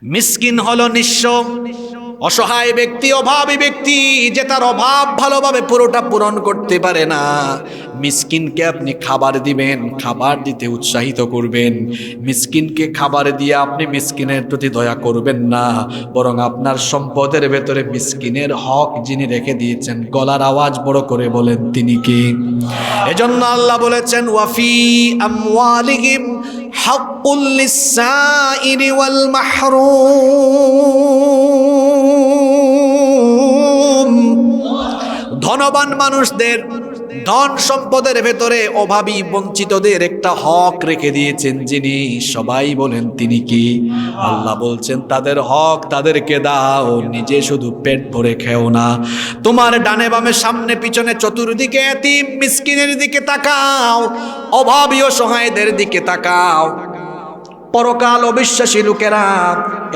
মিসকিন হলো নিঃস্ব, অসহায় ব্যক্তি, অভাবী ব্যক্তি, যে তার অভাব ভালোভাবে পুরোটা পূরণ করতে পারে না। মিসকিনকে আপনি খাবার দিবেন, খাবার দিতে উৎসাহিত করবেন। মিসকিনকে খাবার দিয়ে আপনি মিসকিনের প্রতি দয়া করবেন না, বরং আপনার সম্পদের ভেতরে মিসকিনের হক যিনি রেখে দিয়েছেন, গলার আওয়াজ বড় করে বলেন তিনি কি? এজন্য আল্লাহ বলেছেন, ওয়াফি আমওয়ালিহিম হাক্কুল লিসসাইলি ওয়াল মাহরুম। ধনবান মানুষদের ধন সম্পদের ভেতরে অভাবী বঞ্চিতদের একটা হক রেখে দিয়েছেন যিনি, সবাই বলেন তিনি কি? আল্লাহ বলছেন তাদের হক তাদেরকে দাও, নিজে শুধু পেট ভরে খেও না। তোমার ডানে বামে সামনে পিছনে চতুর্দিকে এতিম মিসকিনের দিকে তাকাও, অভাবী ও সহায়দের দিকে তাকাও। পরকাল অবিশ্বাসী লোকেরা